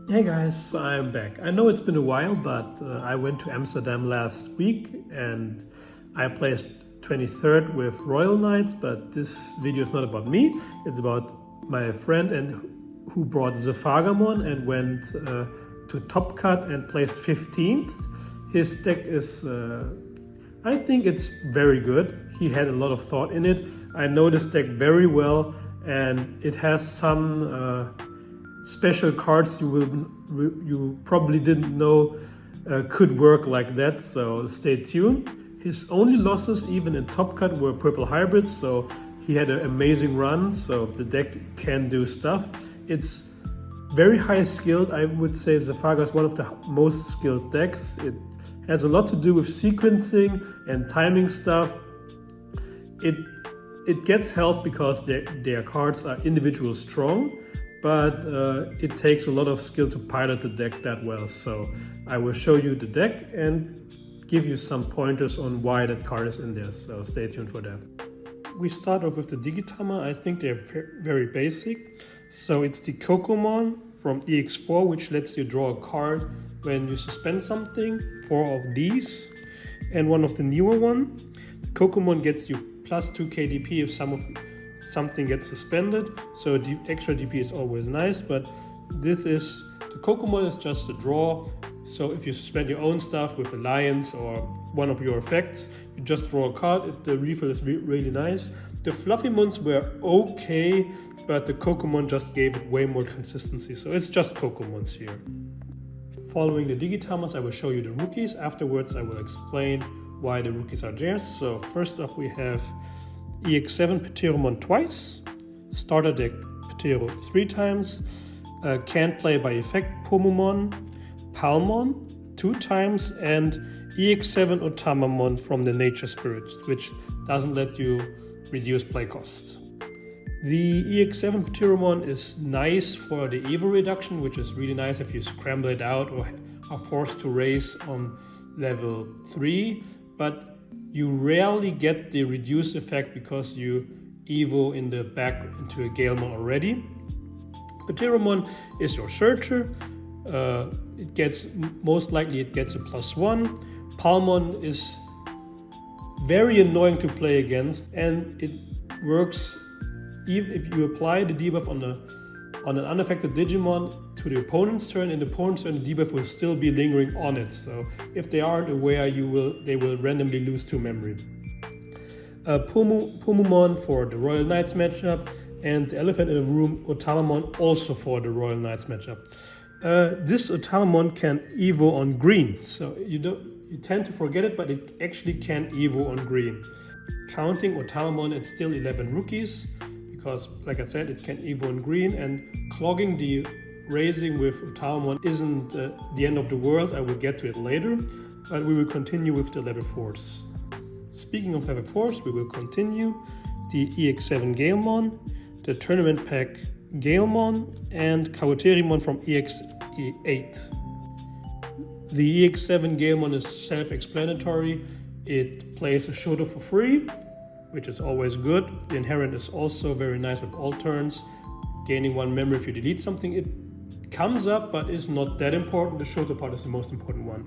Hey guys, I'm back. I know it's been a while, but I went to Amsterdam last week and I placed 23rd with Royal Knights, but this video is not about me. It's about my friend and who brought Zephagamon and went to Top Cut and placed 15th. His deck is, I think it's very good. He had a lot of thought in it. I know this deck very well and it has some special cards you probably didn't know could work like that, so stay tuned. His only losses even in Top Cut were purple hybrids, so he had an amazing run, so the deck can do stuff. It's very high skilled. I would say Zephaga is one of the most skilled decks. It has a lot to do with sequencing and timing stuff. It gets help because their cards are individual strong, but it takes a lot of skill to pilot the deck that well. So I will show you the deck and give you some pointers on why that card is in there, so stay tuned for that. We start off with the Digitama. I think they're very basic. So it's the Kokomon from EX4, which lets you draw a card when you suspend something, 4 of these. And one of the newer one, the Kokomon gets you +2 KDP if something gets suspended, so the extra DP is always nice, but the Kokomon is just a draw, so if you suspend your own stuff with Alliance or one of your effects, you just draw a card. The refill is really nice. The Fluffymons were okay, but the Kokomon just gave it way more consistency, so it's just Kokomons here. Following the Digitamas, I will show you the rookies. Afterwards, I will explain why the rookies are there. So first off, we have EX7 Pteromon twice, starter deck Ptero 3 times, can't play by effect Pomumon, Palmon 2 times, and EX7 Otamamon from the Nature Spirits, which doesn't let you reduce play costs. The EX7 Pteromon is nice for the Evo reduction, which is really nice if you scramble it out or are forced to race on level 3, but you rarely get the reduce effect because you evo in the back into a Galemon already. Pteromon is your searcher. Most likely it gets a +1. Palmon is very annoying to play against, and it works even if you apply the debuff on an unaffected Digimon to the opponent's turn. In the opponent's turn, the debuff will still be lingering on it. So if they aren't aware, they will randomly lose 2 memory. Pomumon for the Royal Knights matchup, and the Elephant in the Room Otamamon also for the Royal Knights matchup. This Otamamon can evo on green, so you tend to forget it, but it actually can evo on green. Counting Otamamon, it's still 11 rookies, because like I said, it can evo on green, and clogging the raising with Otamamon isn't the end of the world. I will get to it later, but we will continue with the level 4s. Speaking of level 4s, we will continue the EX7 Galemon, the Tournament Pack Galemon, and Kawaterimon from EX8. The EX7 Galemon is self-explanatory. It plays a Shoto for free, which is always good. The Inherent is also very nice with all turns, gaining 1 memory if you delete something. It comes up, but is not that important. The Shoto part is the most important one.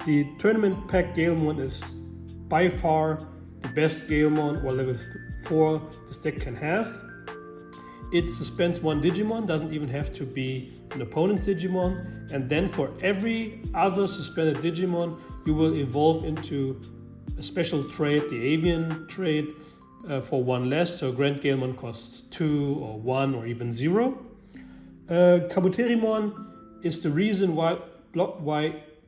The Tournament Pack Galemon is by far the best Galemon or level 4 this deck can have. It suspends 1 Digimon, doesn't even have to be an opponent's Digimon, and then for every other suspended Digimon, you will evolve into a special trait, the Avian trait, for 1 less, so Grand Galemon costs 2 or 1 or even 0. Kabuterimon is the reason why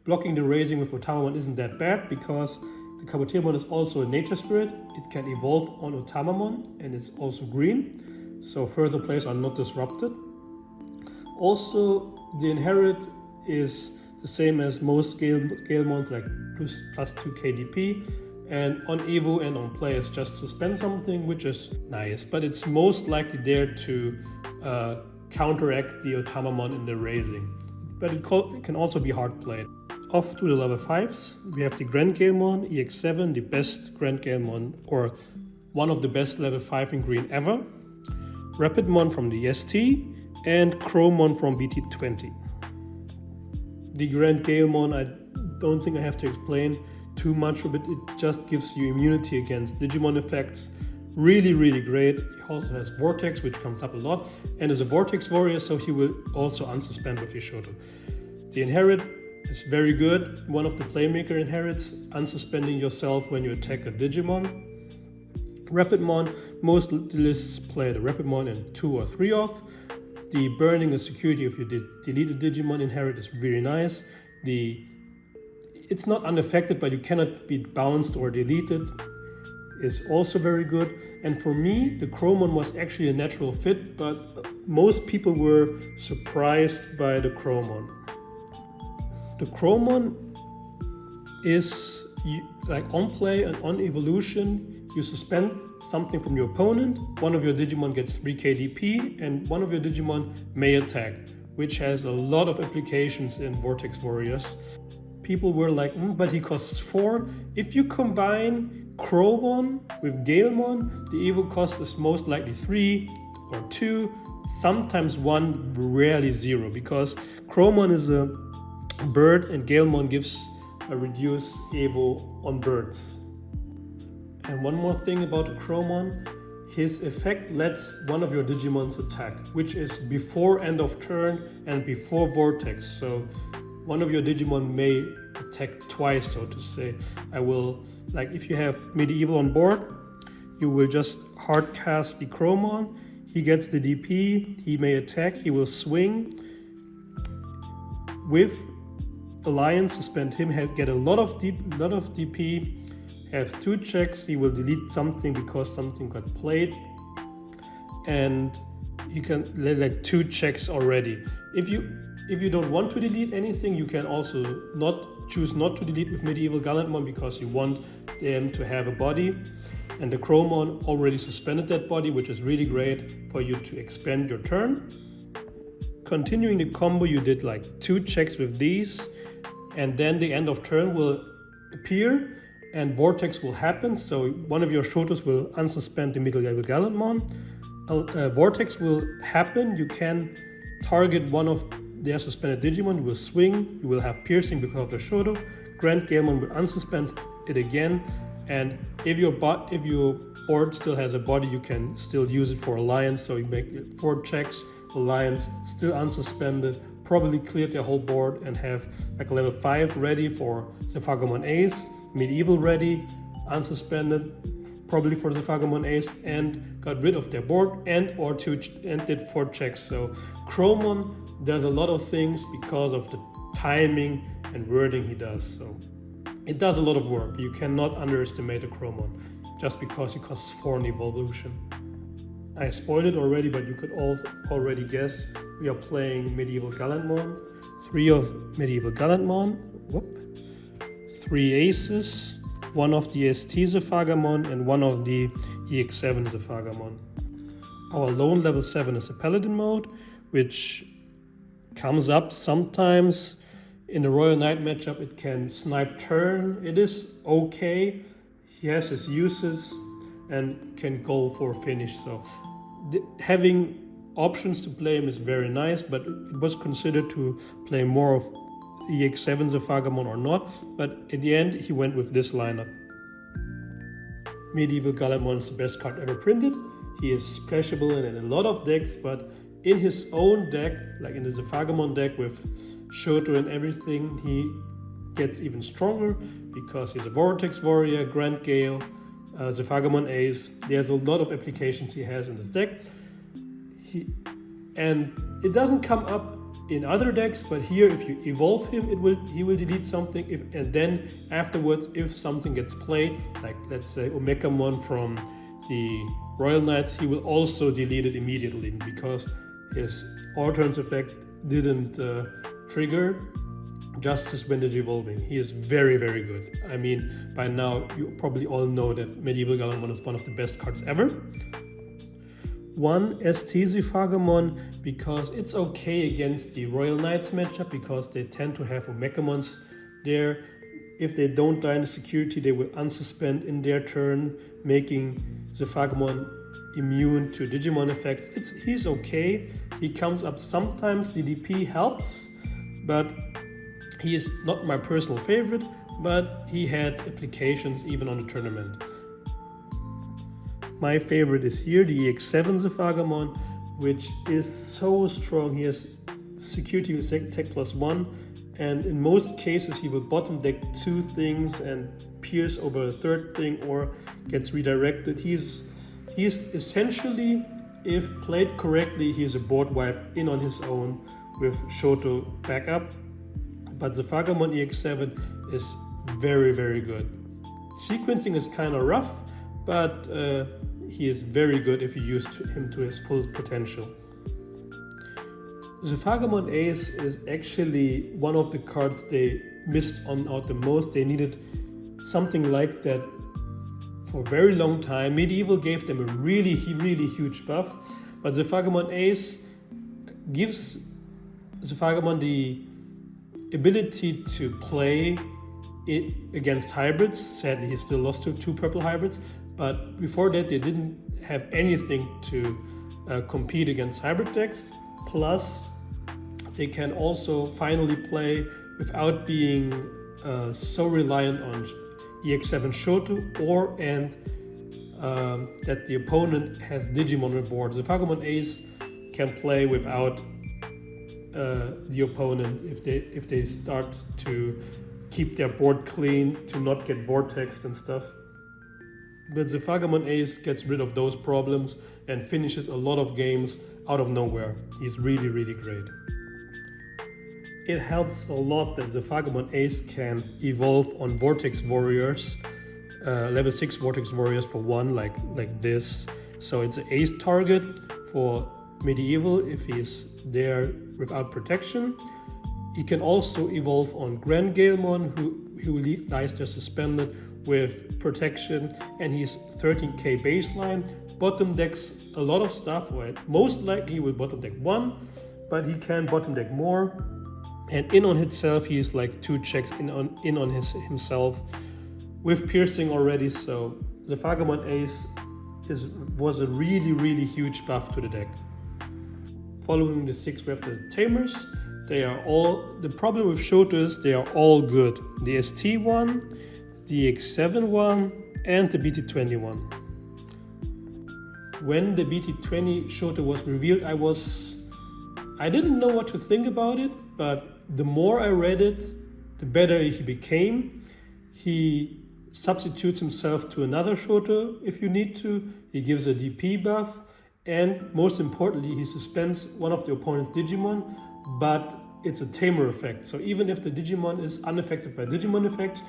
blocking the raising with Otamamon isn't that bad, because the Kabuterimon is also a nature spirit. It can evolve on Otamamon, and it's also green, so further plays are not disrupted. Also, the Inherit is the same as most Galemons, like +2 KDP, and on Evo and on play it's just suspend something, which is nice, but it's most likely there to counteract the Otamamon in the raising. But it can also be hard played. Off to the level 5s, we have the Grand Galemon, EX7, the best Grand Galemon, or one of the best level 5 in green ever. Rapidmon from the ST, and Chromon from BT20. The Grand Galemon, I don't think I have to explain too much of it. It just gives you immunity against Digimon effects. Really, really great. He also has Vortex, which comes up a lot, and is a Vortex warrior, so he will also unsuspend with his Shoto. The Inherit is very good. One of the Playmaker inherits, unsuspending yourself when you attack a Digimon. Rapidmon, most lists play the Rapidmon in 2 or 3 off. The burning a security if you delete a Digimon inherit is really nice. It's not unaffected, but you cannot be bounced or deleted, is also very good. And for me, the Chromon was actually a natural fit, but most people were surprised by the Chromon. The Chromon is like on play and on evolution, you suspend something from your opponent, one of your Digimon gets 3 KDP, and one of your Digimon may attack, which has a lot of applications in Vortex Warriors. People were like, but he costs 4. If you combine Chromon with Galemon, the evo cost is most likely 3 or 2, sometimes 1, rarely 0, because Chromon is a bird and Galemon gives a reduced evo on birds. And one more thing about the Chromon, his effect lets one of your Digimons attack, which is before end of turn and before Vortex. So one of your Digimon may attack twice, so to say. Like if you have Medieval on board, you will just hard cast the Chromon, he gets the DP, he may attack, he will swing. With Alliance, suspend him, get a lot of DP, have 2 checks, he will delete something because something got played, and you can like 2 checks already. If you don't want to delete anything, you can also choose not to delete with Medieval Gallantmon because you want them to have a body, and the Chromon already suspended that body, which is really great for you to expand your turn. Continuing the combo, you did like 2 checks with these, and then the end of turn will appear and Vortex will happen, so one of your Shotos will unsuspend the Medieval Gallantmon. Vortex will happen, you can target one of their suspended Digimon, you will swing, you will have piercing because of the Shoto. Grand Galemon will unsuspend it again, and if your board still has a body, you can still use it for Alliance, so you make 4 checks, Alliance still unsuspended, probably cleared their whole board and have like level 5 ready for Zephagamon Ace, Medieval ready, unsuspended, probably for the Zephagamon Ace, and got rid of their board and did 4 checks. So Chromon does a lot of things because of the timing and wording he does. So it does a lot of work. You cannot underestimate a Chromon just because it costs 4 in evolution. I spoiled it already, but you could all already guess. We are playing Medieval Gallantmon, 3 of Medieval Gallantmon, 3 aces, 1 of the ST Zephagamon and 1 of the EX7 Zephagamon. Our lone level 7 is a Paladin mode, which comes up sometimes. In the Royal Knight matchup, it can snipe turn. It is okay. He has his uses and can go for finish. So having options to play him is very nice, but it was considered to play more of EX7 Zephagamon or not, but in the end he went with this lineup. Medieval Gallantmon is the best card ever printed. He is splashable in a lot of decks, but in his own deck, like in the Zephagamon deck with Shoto and everything, he gets even stronger because he's a Vortex Warrior, Grand Gale, Zephagamon Ace. There's a lot of applications he has in this deck. And it doesn't come up in other decks, but here if you evolve him, he will delete something, and then afterwards if something gets played, like let's say Omegamon from the Royal Knights, he will also delete it immediately because his all-turns effect didn't trigger just as when evolving. He is very, very good. I mean, by now you probably all know that Medieval Gallantmon is one of the best cards ever. 1 ST Zephagamon because it's okay against the Royal Knights matchup because they tend to have Omegamons there. If they don't die in security, they will unsuspend in their turn, making Zephagamon immune to Digimon effects. He's okay. He comes up sometimes, the DP helps, but He is not my personal favorite, but he had applications even on the tournament. My favorite is here, the EX7 Zephagamon, which is so strong. He has security with Tech +1, and in most cases he will bottom deck 2 things and pierce over a 3rd thing or gets redirected. He's essentially, if played correctly, he is a board wipe in on his own with Shoto backup. But Zephagamon EX7 is very, very good. Sequencing is kind of rough, but he is very good if you use him to his full potential. Zephagamon Ace is actually one of the cards they missed out the most. They needed something like that for a very long time. Medieval gave them a really, really huge buff, but Zephagamon Ace gives Zephagamon the ability to play it against hybrids. Sadly, he still lost to 2 purple hybrids, but before that they didn't have anything to compete against hybrid decks. Plus, they can also finally play without being so reliant on EX7 Shoto and that the opponent has Digimon on board. Zephagamon Ace can play without the opponent if they start to keep their board clean, to not get vortexed and stuff. But Zephagamon Ace gets rid of those problems and finishes a lot of games out of nowhere. He's really, really great. It helps a lot that Zephagamon Ace can evolve on Vortex Warriors, level 6 Vortex Warriors for 1, like this. So it's an ace target for Medieval if he's there without protection. He can also evolve on Grand Galemon, who lies there suspended with protection, and he's 13k baseline. Bottom decks a lot of stuff, or most likely he will bottom deck 1, but he can bottom deck more. And in on himself, he's like 2 checks in on himself with piercing already. So the Zephagamon Ace was a really, really huge buff to the deck. Following the 6, we have the Tamers. They are all, the problem with Shoto is they are all good. The ST one, the X7 one, and the BT20 one. When the BT20 Shoto was revealed, I didn't know what to think about it, but the more I read it, the better he became. He substitutes himself to another Shoto if you need to. He gives a DP buff, and most importantly, he suspends one of the opponent's Digimon, but it's a tamer effect. So even if the Digimon is unaffected by Digimon effects,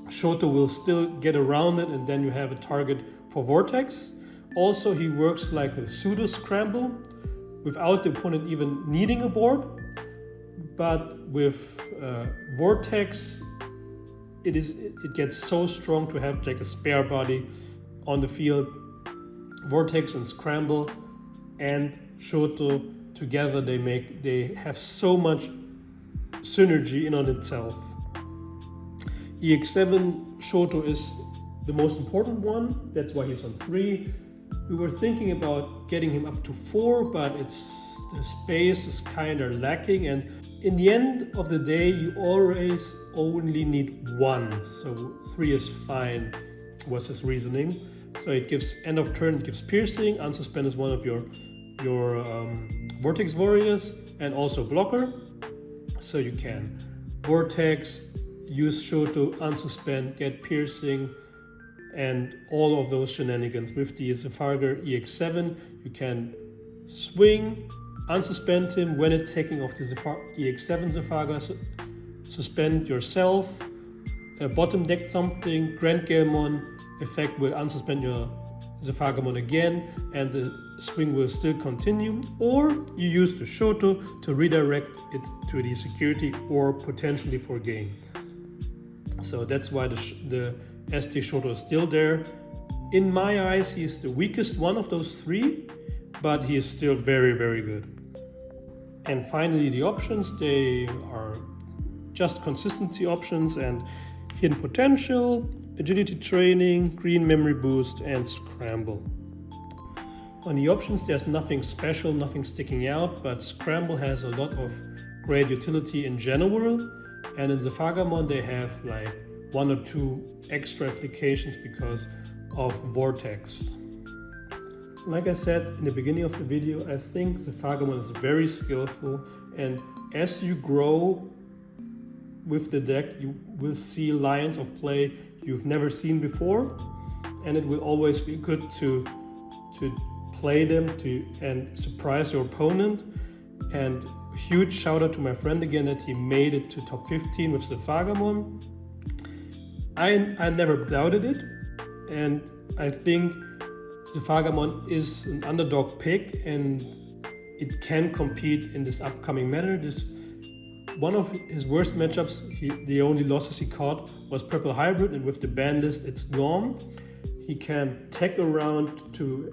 Shoto will still get around it, and then you have a target for Vortex. Also, he works like a pseudo scramble without the opponent even needing a board. But with Vortex, it gets so strong to have like a spare body on the field. Vortex and Scramble and Shoto together, they have so much synergy in on itself. EX7 Shoto is the most important one. That's why he's on 3. We were thinking about getting him up to 4, but the space is kind of lacking, and in the end of the day, you always only need 1, so 3 is fine, was his reasoning. So it gives end of turn, it gives piercing, unsuspend is one of your Vortex Warriors, and also blocker. So you can Vortex, use Shoto, unsuspend, get piercing, and all of those shenanigans. With the Zephagar EX7, you can swing, unsuspend him when attacking off the EX7 Zephagar, suspend yourself, bottom deck something, Grand Galemon effect will unsuspend your Zephagamon again, and the swing will still continue, or you use the Shoto to redirect it to the security or potentially for game. So that's why the ST Shoto is still there. In my eyes, he's the weakest one of those 3, but he is still very, very good. And finally, the options, they are just consistency options and hidden potential, agility training, green memory boost, and scramble. On the options, there's nothing special, nothing sticking out, but scramble has a lot of great utility in general, and in Zephagamon they have like 1 or 2 extra applications because of Vortex. Like I said in the beginning of the video, I think Zephagamon is very skillful, and as you grow with the deck you will see lines of play you've never seen before, and it will always feel good to play them and surprise your opponent. And huge shout out to my friend again that he made it to top 15 with Zephagamon. I never doubted it, and I think Zephagamon is an underdog pick and it can compete in this upcoming meta. One of his worst matchups, the only losses he caught was Purple Hybrid, and with the ban list it's gone. He can tech around to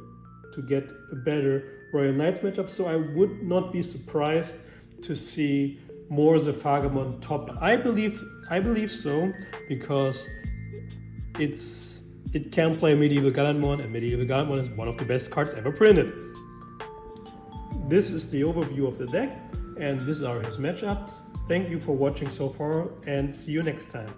get a better Royal Knights matchup, so I would not be surprised to see more Zephagamon top. I believe so, because it can play Medieval Gallantmon, and Medieval Gallantmon is one of the best cards ever printed. This is the overview of the deck, and these are his matchups. Thank you for watching so far, and see you next time.